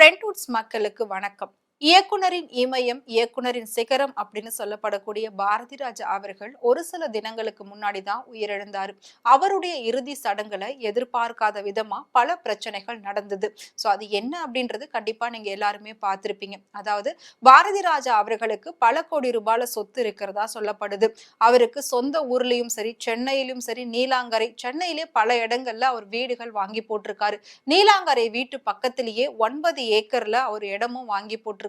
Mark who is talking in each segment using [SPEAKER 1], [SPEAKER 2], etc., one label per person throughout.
[SPEAKER 1] ட்ரெண்ட்வுட்ஸ் மக்களுக்கு வணக்கம். இயக்குனரின் இமயம், இயக்குனரின் சிகரம் அப்படின்னு சொல்லப்படக்கூடிய பாரதி ராஜா அவர்கள் ஒரு சில தினங்களுக்கு முன்னாடி தான் உயிரிழந்தாரு. அவருடைய இறுதி சடங்குல எதிர்பார்க்காத விதமா பல பிரச்சனைகள் நடந்தது. அது என்ன அப்படின்றது கண்டிப்பா நீங்க எல்லாருமே பார்த்திருப்பீங்க. அதாவது பாரதி ராஜா அவர்களுக்கு பல கோடி ரூபாயில சொத்து இருக்கிறதா சொல்லப்படுது. அவருக்கு சொந்த ஊர்லயும் சரி, சென்னையிலும் சரி, நீலாங்கரை சென்னையிலே பல இடங்கள்ல அவர் வீடுகள் வாங்கி போட்டிருக்காரு. நீலாங்கரை வீட்டு பக்கத்திலேயே 9 ஏக்கர்ல அவர் இடமும் வாங்கி போட்டிருக்காரு.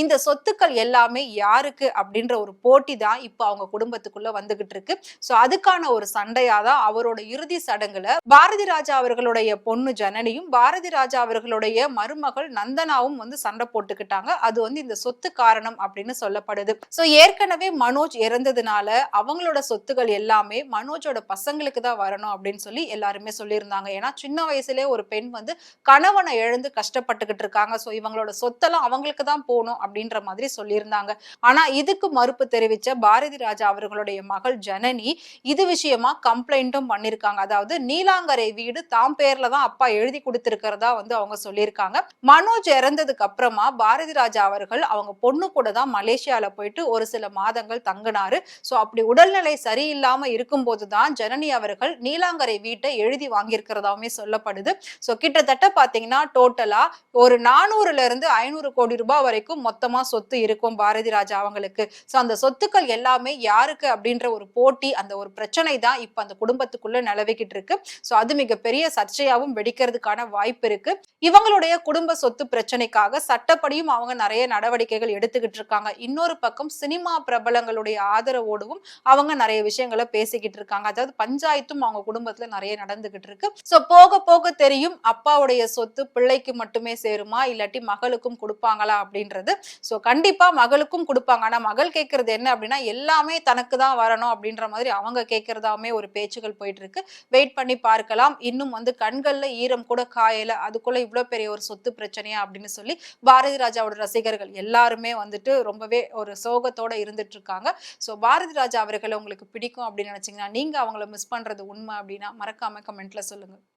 [SPEAKER 1] இந்த சொத்துக்கள் எல்லாமே யாருக்கு அப்படின்ற ஒரு போட்டி தான் இப்ப அவங்க குடும்பத்துக்குள்ள வந்துகிட்டு இருக்கு. அதுக்கான ஒரு சண்டையா தான் அவரோட இறுதி சடங்குல பாரதி ராஜா அவர்களுடைய பொண்ணு ஜனனியும், பாரதி ராஜா அவர்களுடைய மருமகள் நந்தனாவும் சண்டை போட்டுக்கிட்டாங்க. அது இந்த சொத்து காரணம் அப்படின்னு சொல்லப்படுது. ஏற்கனவே மனோஜ் இறந்ததுனால அவங்களோட சொத்துகள் எல்லாமே மனோஜோட பசங்களுக்கு தான் வரணும் அப்படின்னு சொல்லி எல்லாருமே சொல்லியிருந்தாங்க. ஏன்னா சின்ன வயசுலயே ஒரு பெண் கணவனை இழந்து கஷ்டப்பட்டுக்கிட்டு இருக்காங்க. இவங்களோட சொத்தெல்லாம் அவங்களுக்கு தான் போகணும் அப்படின்ற மாதிரி சொல்லியிருந்தாங்க. ஆனா இதுக்கு மறுப்பு தெரிவிச்ச பாரதி ராஜா அவர்களுடைய மகள் ஜனனி இது விஷயமா கம்ப்ளைண்ட்டும் பண்ணிருக்காங்க. அதாவது நீலாங்கரை வீடு தாம் பேர்ல தான் அப்பா எழுதி கொடுத்திருக்கிறதா அவங்க சொல்லியிருக்காங்க. மனோஜ் இறந்ததுக்கு அப்புறமா பாரதி ராஜா அவர்கள் அவங்க பொண்ணு கூட தான் மலேசியால போயிட்டு ஒரு சில மாதங்கள் தங்கினாரு. அப்படி உடல்நிலை சரியில்லாம இருக்கும்போது தான் ஜனனி அவர்கள் நீலாங்கரை வீட்டை எழுதி வாங்கியிருக்கிறதாவுமே சொல்லப்படுது. கிட்டத்தட்ட பாத்தீங்கன்னா டோட்டலா ஒரு 400ல இருந்து 500 கோடி ரூபாய் வரைக்கும் மொத்தமா சொத்து இருக்கும் பாரதி ராஜா அவங்களுக்கு. அந்த சொத்துக்கள் எல்லாமே யாருக்கு அப்படின்ற ஒரு போட்டி, அந்த ஒரு பிரச்சனை தான் இப்ப அந்த குடும்பத்துக்குள்ள நிலவிக்கிட்டு இருக்கு. அது மிகப்பெரிய சர்ச்சையாவும் வெடிக்கிறதுக்கான வாய்ப்பு இருக்கு. இவங்களுடைய குடும்ப சொத்து பிரச்சனைக்காக சட்டப்படியும் அவங்க நிறைய நடவடிக்கைகள் எடுத்துக்கிட்டு இருக்காங்க. இன்னொரு பக்கம் சினிமா பிரபலங்களுடைய ஆதரவோடும் அவங்க நிறைய விஷயங்களை பேசிக்கிட்டு இருக்காங்க. அதாவது பஞ்சாயத்தும் அவங்க குடும்பத்துல நிறைய நடந்துகிட்டு இருக்கு. போக போக தெரியும் அப்பாவுடைய சொத்து பிள்ளைக்கு மட்டுமே சேருமா இல்லாட்டி மகளுக்கும் கொடுப்பாங்களா அப்படின்றது. கண்டிப்பா மகளுக்கும் கொடுப்பாங்க. ஆனா மகள் கேட்கறது என்ன அப்படின்னா எல்லாமே தனக்கு தான் வரணும் அப்படின்ற மாதிரி அவங்க கேட்கறதாமே ஒரு பேச்சுகள் போயிட்டு இருக்கு. வெயிட் பண்ணி பார்க்கலாம். இன்னும் கண்கள்ல ஈரம் கூட காயல, அதுக்குள்ள இவ்வளவு பெரிய ஒரு சொத்து பிரச்சனையா அப்படின்னு சொல்லி பாரதி ராஜாவோட ரசிகர்கள் எல்லாருமே ரொம்பவே ஒரு சோகத்தோட இருந்துட்டு இருக்காங்க. பாரதி ராஜா அவர்களை உங்களுக்கு பிடிக்கும் அப்படின்னு நினைச்சீங்கன்னா, நீங்க அவங்கள மிஸ் பண்றது உண்மை அப்படின்னா மறக்காம கமெண்ட்ல சொல்லுங்க.